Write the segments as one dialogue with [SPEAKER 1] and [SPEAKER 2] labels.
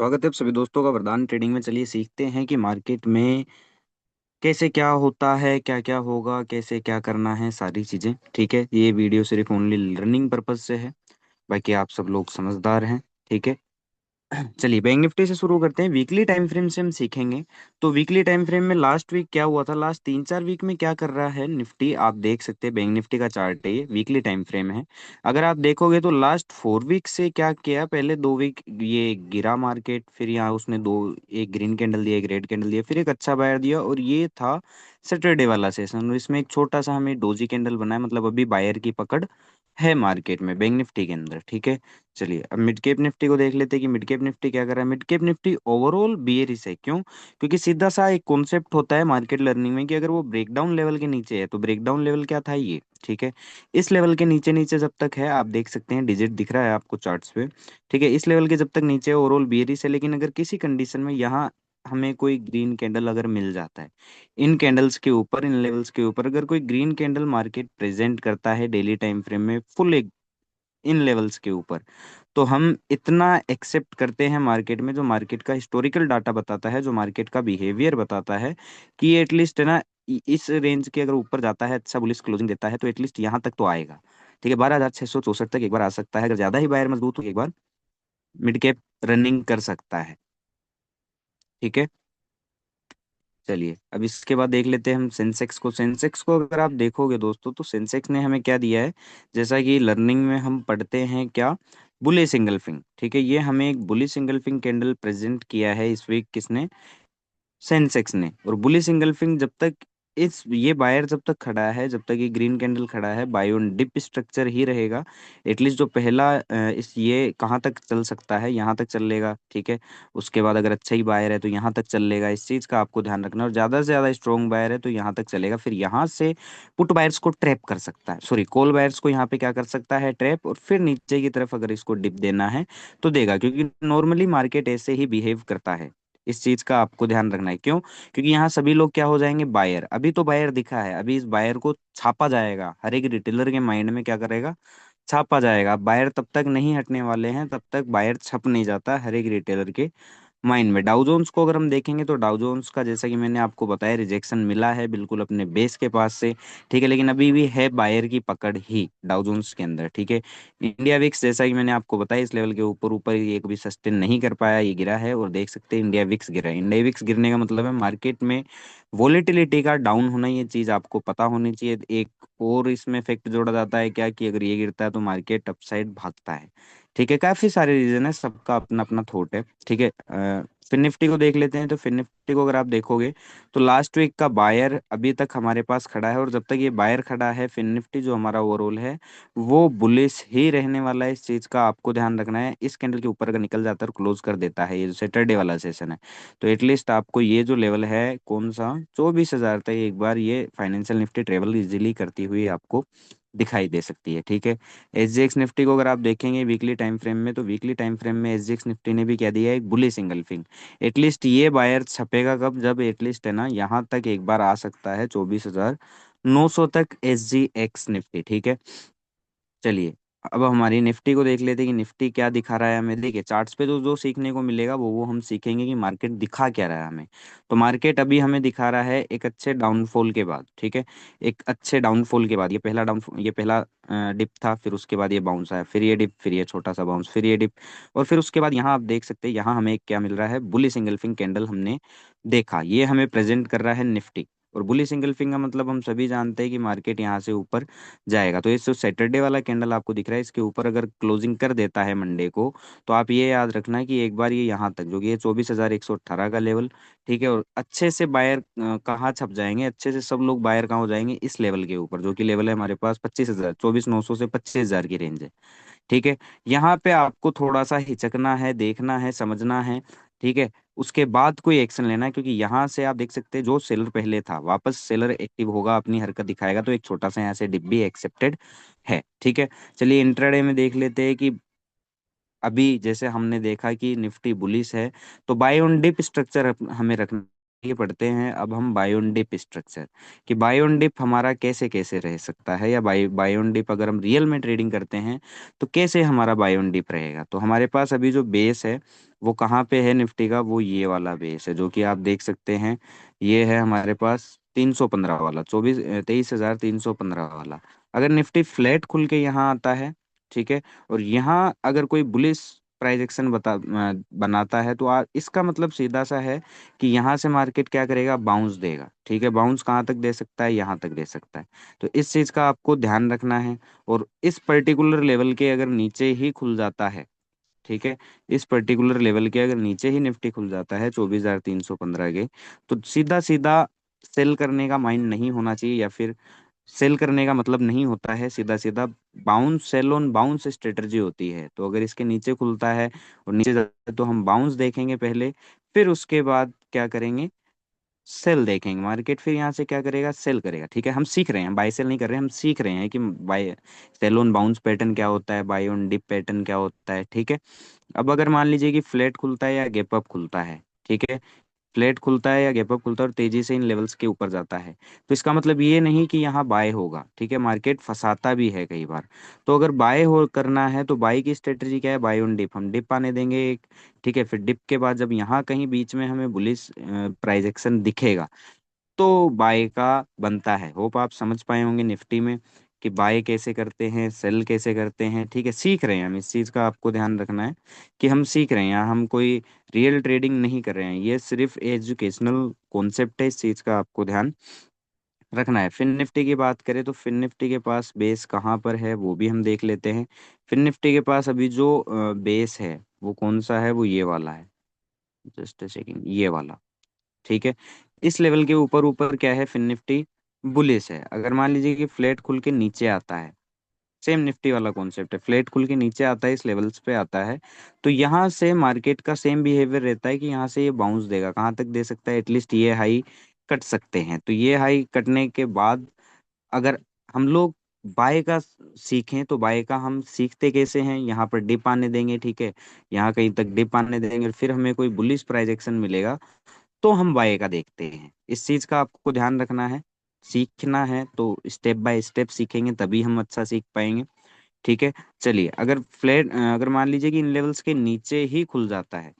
[SPEAKER 1] स्वागत है आप सभी दोस्तों का वरदान ट्रेडिंग में। चलिए सीखते हैं कि मार्केट में कैसे क्या होता है, क्या क्या होगा, कैसे क्या करना है, सारी चीजें। ठीक है, ये वीडियो सिर्फ ओनली लर्निंग पर्पज से है। बाकी आप सब लोग समझदार हैं। ठीक है। चलिए बैंक निफ्टी से शुरू करते हैं। वीकली टाइम फ्रेम से हम सीखेंगे। तो वीकली टाइम फ्रेम में लास्ट वीक क्या हुआ था, लास्ट 3-4 वीक में क्या कर रहा है निफ्टी, आप देख सकते हैं। बैंक निफ्टी का चार्ट है, ये वीकली टाइम फ्रेम है। अगर आप देखोगे तो लास्ट 4 वीक से क्या किया, पहले 2 वीक ये गिरा मार्केट, फिर यहाँ उसने दो, एक ग्रीन कैंडल दिया, एक रेड कैंडल दिया, फिर एक अच्छा बायर दिया, और ये था सैटरडे वाला सेशन। और इसमें एक छोटा सा हमें डोजी कैंडल बनाया, मतलब अभी बायर की पकड़ है मार्केट में बैंक निफ्टी के अंदर। ठीक है। चलिए अब मिड कैप निफ्टी को देख लेते हैं कि मिड कैप निफ्टी क्या कर रहा है। Mid cap Nifty overall bearish है। क्यों? क्योंकि सीधा सा एक कॉन्सेप्ट होता है मार्केट लर्निंग में कि अगर वो ब्रेकडाउन लेवल के नीचे है, तो ब्रेकडाउन लेवल क्या था ये। ठीक है। इस लेवल के नीचे नीचे जब तक है, आप देख सकते हैं डिजिट दिख रहा है आपको चार्ट्स पे। ठीक है, इस लेवल के जब तक नीचे ओवरऑल बियरिश है। लेकिन अगर किसी कंडीशन में यहाँ हमें कोई ग्रीन कैंडल अगर मिल जाता है, इन कैंडल्स के ऊपर, इन लेवल्स के ऊपर अगर कोई ग्रीन कैंडल मार्केट प्रेजेंट करता है डेली टाइम फ्रेम में फुल इन लेवल्स के ऊपर, तो हम इतना एक्सेप्ट करते हैं मार्केट में, जो मार्केट का हिस्टोरिकल डाटा बताता है, जो मार्केट का बिहेवियर बताता है, कि ये एटलीस्ट है ना, इस रेंज के अगर ऊपर जाता है, अच्छा बुलिश क्लोजिंग देता है, तो एटलीस्ट यहाँ तक तो आएगा। ठीक है, 12,664 तक एक बार आ सकता है। अगर ज्यादा ही बायर मजबूत हो, एक बार मिड कैप रनिंग कर सकता है। ठीक है। चलिए अब इसके बाद देख लेते हैं हम सेंसेक्स को। सेंसेक्स को अगर आप देखोगे दोस्तों, तो सेंसेक्स ने हमें क्या दिया है, जैसा कि लर्निंग में हम पढ़ते हैं क्या, बुले सिंगल फिंग। ठीक है, ये हमें एक बुली सिंगल फिंग कैंडल प्रेजेंट किया है इस वीक, किसने, सेंसेक्स ने। और बुली सिंगल फिंग जब तक, इस ये बायर जब तक खड़ा है, जब तक ये ग्रीन कैंडल खड़ा है, बाय ऑन डिप स्ट्रक्चर ही रहेगा। एटलीस्ट जो पहला इस ये कहाँ तक चल सकता है, यहाँ तक चल लेगा। ठीक है। उसके बाद अगर अच्छा ही बायर है तो यहाँ तक चल लेगा, इस चीज का आपको ध्यान रखना। और ज्यादा से ज्यादा स्ट्रॉन्ग बायर है तो यहाँ तक चलेगा, फिर यहाँ से पुट बायर्स को ट्रैप कर सकता है, सॉरी कॉल बायर्स को यहाँ पे क्या कर सकता है, ट्रैप। और फिर नीचे की तरफ अगर इसको डिप देना है तो देगा, क्योंकि नॉर्मली मार्केट ऐसे ही बिहेव करता है। इस चीज का आपको ध्यान रखना है। क्यों? क्योंकि यहाँ सभी लोग क्या हो जाएंगे, बायर। अभी तो बायर दिखा है, अभी इस बायर को छापा जाएगा, हर एक रिटेलर के माइंड में क्या करेगा, छापा जाएगा। बायर तब तक नहीं हटने वाले हैं, तब तक बायर छप नहीं जाता हर एक रिटेलर के माइंड में। डाउ जोन्स को अगर हम देखेंगे, तो डाउ जोन्स का जैसा कि मैंने आपको बताया, रिजेक्शन मिला है बिल्कुल अपने बेस के पास से। ठीक है, लेकिन अभी भी है बायर की पकड़ ही डाउ जोन्स के अंदर। ठीक है। इंडिया विक्स जैसा कि मैंने आपको बताया, इस लेवल के ऊपर ऊपर ये कभी सस्टेन नहीं कर पाया, ये गिरा है। और देख सकते हैं इंडिया विक्स गिरा है। इंडिया विक्स गिरने का मतलब है मार्केट में वोलेटिलिटी का डाउन होना, ये चीज आपको पता होनी चाहिए। एक और इसमें फैक्ट जोड़ा जाता है क्या, कि अगर ये गिरता है तो मार्केट अपसाइड भागता है। ठीक है, काफी सारे रीजन है, सबका अपना अपना थॉट है। ठीक है। फिर निफ्टी को देख लेते हैं। तो फिर निफ्टी को अगर आप देखोगे, तो लास्ट वीक का बायर अभी तक हमारे पास खड़ा है, और जब तक ये बायर खड़ा है, फिर निफ्टी जो हमारा ओवरऑल है वो बुलिश ही रहने वाला है। इस चीज का आपको ध्यान रखना है। इस कैंडल के ऊपर अगर निकल जाता है और क्लोज कर देता है, ये जो सैटरडे वाला सेशन है, तो एटलीस्ट आपको ये जो लेवल है कौन सा, 24,000 तक एक बार ये फाइनेंशियल निफ्टी ट्रेवल इजीली करती हुई आपको दिखाई दे सकती है। ठीक है। एसजीएक्स निफ्टी को अगर आप देखेंगे वीकली टाइम फ्रेम में, तो वीकली टाइम फ्रेम में एसजीएक्स निफ्टी ने भी क्या दिया है, एक बुली सिंगल फिंग। एटलीस्ट ये बायर छपेगा कब, जब एटलीस्ट है ना, यहाँ तक एक बार आ सकता है 24,900 तक एस जी एक्स निफ्टी। ठीक है। चलिए अब हमारी निफ्टी को देख लेते हैं कि निफ्टी क्या दिखा रहा है हमें। देखिए चार्ट्स पे तो जो सीखने को मिलेगा वो हम सीखेंगे कि मार्केट दिखा क्या रहा है हमें। तो मार्केट अभी हमें दिखा रहा है एक अच्छे डाउनफॉल के बाद। ठीक है। एक अच्छे डाउनफॉल के बाद, ये पहला डिप था, फिर उसके बाद ये बाउंस आया, फिर ये डिप, फिर ये छोटा सा बाउंस, फिर ये डिप। और फिर उसके बाद यहाँ आप देख सकते हैं, यहाँ हमें क्या मिल रहा है, बुली सिंगल फिंग कैंडल हमने देखा, ये हमें प्रेजेंट कर रहा है निफ्टी। और बुली सिंगल फिंगर मतलब हम सभी जानते हैं कि मार्केट यहाँ से ऊपर जाएगा। तो ये जो सैटरडे वाला कैंडल आपको दिख रहा है, इसके ऊपर अगर क्लोजिंग कर देता है मंडे को, तो आप ये याद रखना कि एक बार ये यहाँ तक, जो कि ये 24,118 का लेवल। ठीक है। और अच्छे से बायर कहाँ छप जाएंगे, अच्छे से सब लोग बायर कहाँ हो जाएंगे, इस लेवल के ऊपर, जो कि लेवल है हमारे पास 25,000, 24,900 से 25,000 की रेंज है। ठीक है। यहाँ पे आपको थोड़ा सा हिचकना है, देखना है, समझना है। ठीक है। उसके बाद कोई एक्शन लेना है, क्योंकि यहाँ से आप देख सकते हैं जो सेलर पहले था, वापस सेलर एक्टिव होगा, अपनी हरकत दिखाएगा, तो एक छोटा सा यहाँ से डिप भी एक्सेप्टेड है। ठीक है। चलिए इंट्राडे में देख लेते हैं कि अभी जैसे हमने देखा कि निफ्टी बुलिश है, तो बाय ऑन डिप स्ट्रक्चर हमें रखना ये पढ़ते हैं अब हम बायोन डिप स्ट्रक्चर, कि बायोन डिप हमारा कैसे कैसे रह सकता है, या बायोन डिप अगर हम रियल में ट्रेडिंग करते हैं तो कैसे हमारा बायोन डिप रहेगा। तो हमारे पास अभी जो बेस है वो कहाँ पे है निफ्टी का, वो ये वाला बेस है जो कि आप देख सकते हैं। ये है हमारे पास 315 वाला, 23,315 वाला। अगर निफ्टी फ्लैट खुल के यहाँ आता है, ठीक है, और यहाँ अगर कोई बुलिश प्राइस एक्शन बनाता है, तो इसका मतलब सीधा सा है कि यहाँ से मार्केट क्या करेगा, बाउंस देगा। ठीक है, बाउंस कहाँ तक दे सकता है, यहाँ तक दे सकता है। तो इस चीज का आपको ध्यान रखना है। और इस पर्टिकुलर लेवल के अगर नीचे ही खुल जाता है, ठीक है, इस पर्टिकुलर लेवल के अगर नीचे ही निफ्टी खुल जाता है 24,315 के, तो सीधा सीधा सेल करने का माइंड नहीं होना चाहिए, या फिर सेल करने का मतलब नहीं होता है सीधा सीधा, bounce, sell on bounce strategy होती है। तो अगर इसके नीचे खुलता है और नीचे जाता है तो हम बाउंस देखेंगे पहले, फिर उसके बाद क्या करेंगे, सेल देखेंगे। मार्केट फिर यहाँ से क्या करेगा, सेल करेगा। ठीक है, हम सीख रहे हैं, बाय सेल नहीं कर रहे हैं, हम सीख रहे हैं कि buy, sell on bounce pattern क्या होता है, बाय ऑन डिप पैटर्न क्या होता है। ठीक है, अब अगर मान लीजिए कि फ्लैट खुलता है या गैप अप खुलता है, ठीक है, फ्लैट खुलता है या गैप अप खुलता है और तेजी से इन लेवल्स के ऊपर जाता है, तो इसका मतलब ये नहीं कि यहाँ बाय होगा। ठीक है, मार्केट फंसाता भी है कई बार। तो अगर बाय हो करना है तो बाय की स्ट्रेटजी क्या है, बाय ऑन डिप, हम डिप आने देंगे एक। ठीक है, फिर डिप के बाद जब यहाँ कहीं बीच में हमें बुलिश प्राइस एक्शन दिखेगा तो बाय का बनता है। होप आप समझ पाए होंगे निफ्टी में कि बाय कैसे करते हैं, सेल कैसे करते हैं। ठीक है, सीख रहे हैं हम, इस चीज़ का आपको ध्यान रखना है कि हम सीख रहे हैं, हम कोई रियल ट्रेडिंग नहीं कर रहे हैं, ये सिर्फ एजुकेशनल कॉन्सेप्ट है, इस चीज़ का आपको ध्यान रखना है। फिन निफ्टी की बात करें तो फिन निफ्टी के पास बेस कहाँ पर है वो भी हम देख लेते हैं। फिन निफ्टी के पास अभी जो बेस है वो कौन सा है, वो ये वाला है, जस्ट सेकंड, ये वाला। ठीक है, इस लेवल के ऊपर ऊपर क्या है, फिन निफ्टी बुलिश है। अगर मान लीजिए कि फ्लैट खुल के नीचे आता है, सेम निफ्टी वाला कॉन्सेप्ट है, फ्लैट खुल के नीचे आता है, इस लेवल्स पे आता है, तो यहाँ से मार्केट का सेम बिहेवियर रहता है कि यहाँ से ये बाउंस देगा। कहाँ तक दे सकता है, एटलीस्ट ये हाई कट सकते हैं। तो ये हाई कटने के बाद अगर हम लोग बाय का सीखें, तो बाय का हम सीखते कैसे हैं, यहाँ पर डिप आने देंगे। ठीक है, यहाँ कहीं तक डिप आने देंगे, फिर हमें कोई बुलिश प्राइस एक्शन मिलेगा तो हम वाई का देखते हैं। इस चीज का आपको ध्यान रखना है। सीखना है तो स्टेप बाय स्टेप सीखेंगे, तभी हम अच्छा सीख पाएंगे। ठीक है, चलिए, अगर मान लीजिए कि इन लेवल्स के नीचे ही खुल जाता है,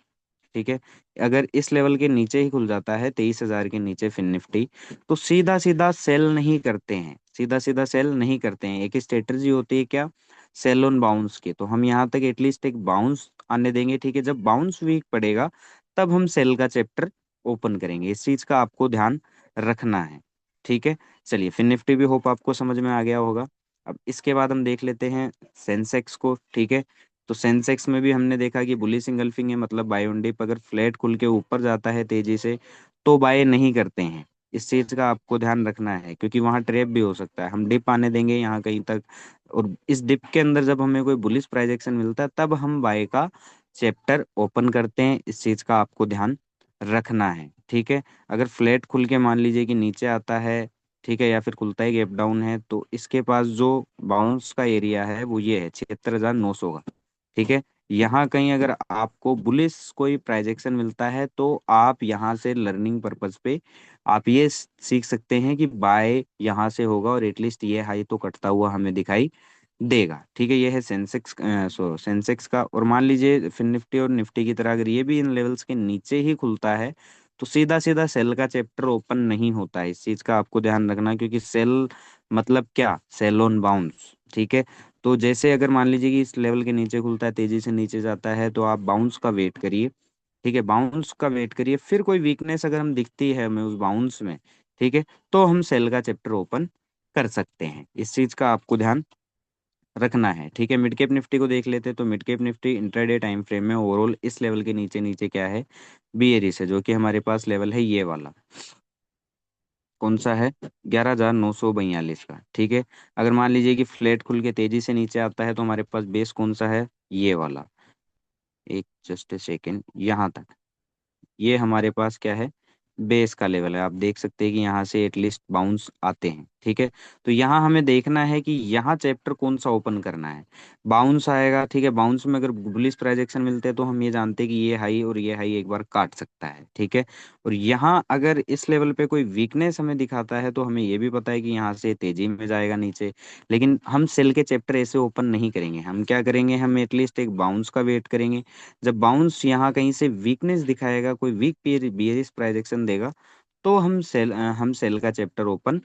[SPEAKER 1] ठीक है, अगर इस लेवल के नीचे ही खुल जाता है 23,000 के नीचे फिन निफ्टी, तो सीधा सीधा सेल नहीं करते हैं, सीधा सीधा सेल नहीं करते हैं। एक स्ट्रेटजी होती है क्या, सेल ऑन बाउंस की। तो हम यहाँ तक एटलीस्ट एक बाउंस आने देंगे। ठीक है, जब बाउंस वीक पड़ेगा तब हम सेल का चैप्टर ओपन करेंगे। इस चीज का आपको ध्यान रखना है। ठीक है, चलिए, फिन निफ्टी भी होप आपको समझ में आ गया होगा। अब इसके बाद हम देख लेते हैं सेंसेक्स को। ठीक है, तो सेंसेक्स में भी हमने देखा कि बुलिश इंगल्फिंग है, मतलब बाय ऑन डिप। अगर फ्लैट खुल के ऊपर जाता है तेजी से तो बाय नहीं करते हैं। इस चीज का आपको ध्यान रखना है, क्योंकि वहां ट्रैप भी हो सकता है। हम डिप आने देंगे यहाँ कहीं तक, और इस डिप के अंदर जब हमें कोई बुलिश प्राइस एक्शन मिलता है तब हम बाय का चैप्टर ओपन करते हैं। इस चीज का आपको ध्यान रखना है। ठीक है, अगर फ्लैट खुल के मान लीजिए कि नीचे आता है, ठीक है, या फिर खुलता ही गैप डाउन है, तो इसके पास जो बाउंस का एरिया है वो ये है 76,900 का। ठीक है, यहाँ कहीं अगर आपको बुलिश कोई प्राइजेक्शन मिलता है तो आप यहाँ से लर्निंग पर्पज पे आप ये सीख सकते हैं कि बाय यहाँ से होगा और एटलीस्ट ये हाई तो कटता हुआ हमें दिखाई देगा। ठीक है, ये है सेंसेक्स, सेंसेक्स का। और मान लीजिए फिन निफ्टी और निफ्टी की तरह अगर ये भी इन लेवल्स के नीचे ही खुलता है तो सीधा सीधा सेल का चैप्टर ओपन नहीं होता है। इस चीज का आपको ध्यान रखना, क्योंकि सेल मतलब क्या, सेल ऑन बाउंस। ठीक है, तो जैसे अगर मान लीजिए कि इस लेवल के नीचे खुलता है, तेजी से नीचे जाता है, तो आप बाउंस का वेट करिए। ठीक है, बाउंस का वेट करिए, फिर कोई वीकनेस अगर हम दिखती है हमें उस बाउंस में, ठीक है, तो हम सेल का चैप्टर ओपन कर सकते हैं। इस चीज का आपको ध्यान रखना है। ठीक है, मिड कैप निफ्टी को देख लेते हैं। तो mid cap Nifty intraday time frame में ओवरऑल इस लेवल के नीचे नीचे क्या है, बियरिश है, जो कि हमारे पास लेवल है ये वाला, कौन सा है, 11,942 का। ठीक है, अगर मान लीजिए कि फ्लैट खुल के तेजी से नीचे आता है तो हमारे पास बेस कौन सा है, ये वाला, एक जस्ट सेकेंड, यहाँ तक, ये हमारे पास क्या है, बेस का लेवल है, आप देख सकते हैं कि यहाँ से एटलीस्ट बाउंस आते हैं। ठीक है, तो यहाँ हमें देखना है कि यहाँ चैप्टर कौन सा ओपन करना है। बाउंस आएगा, ठीक है, बाउंस में अगर बुलिश प्राइजेक्शन मिलते हैं तो हम ये जानते हैं कि ये हाई और ये हाई एक बार काट सकता है। ठीक है, और यहाँ अगर इस लेवल पे कोई वीकनेस हमें दिखाता है तो हमें ये भी पता है कि यहाँ से तेजी में जाएगा नीचे। लेकिन हम सेल के चैप्टर ऐसे ओपन नहीं करेंगे, हम क्या करेंगे, हम एटलीस्ट एक बाउंस का वेट करेंगे। जब बाउंस यहाँ कहीं से वीकनेस दिखाएगा, कोई वीक बियरिश प्राइजेक्शन देगा, तो हम सेल का चैप्टर ओपन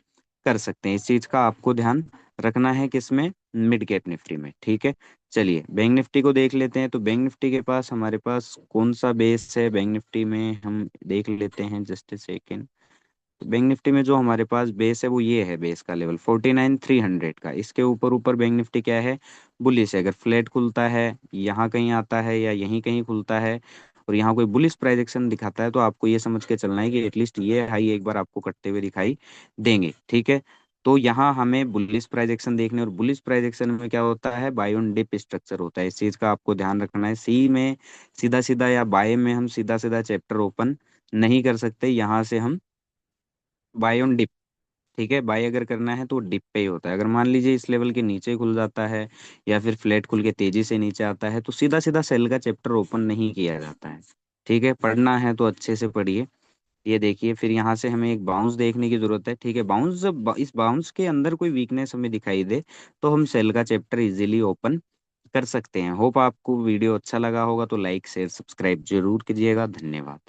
[SPEAKER 1] कर सकते हैं। इस चीज का आपको ध्यान रखना है किसमें, मिड कैप निफ्टी में। ठीक है, चलिए बैंक निफ्टी को देख लेते हैं। तो बैंक निफ्टी के पास हमारे पास कौन सा बेस है, बैंक निफ्टी में हम देख लेते हैं, just a second. Bank Nifty में जो हमारे पास बेस है वो ये है, बेस का लेवल 49,300 का। इसके ऊपर ऊपर बैंक निफ्टी क्या है, बुलिश है। अगर फ्लैट खुलता है, यहाँ कहीं आता है या यहीं कहीं खुलता है और यहाँ कोई बुलिश प्राइजेक्शन दिखाता है, तो आपको ये समझ के चलना है कि एटलीस्ट ये हाई एक बार आपको कटते हुए दिखाई देंगे। ठीक है, तो यहाँ हमें बुलिश प्राइजेक्शन देखने, और बुलिश प्राइजेक्शन में क्या होता है, बाय ऑन डिप स्ट्रक्चर होता है। इस चीज का आपको ध्यान रखना है। सी में सीधा सीधा या बाय में हम सीधा सीधा चैप्टर ओपन नहीं कर सकते, यहाँ से हम बाय ऑन डिप। ठीक है, बाय अगर करना है तो डिप पे ही होता है। अगर मान लीजिए इस लेवल के नीचे खुल जाता है या फिर फ्लैट खुल के तेजी से नीचे आता है, तो सीधा सीधा सेल का चैप्टर ओपन नहीं किया जाता है। ठीक है, पढ़ना है तो अच्छे से पढ़िए। ये देखिए, फिर यहाँ से हमें एक बाउंस देखने की जरूरत है। ठीक है, बाउंस जब इस बाउंस के अंदर कोई वीकनेस हमें दिखाई दे तो हम सेल का चैप्टर इजीली ओपन कर सकते हैं। होप आपको वीडियो अच्छा लगा होगा, तो लाइक शेयर सब्सक्राइब जरूर कीजिएगा। धन्यवाद।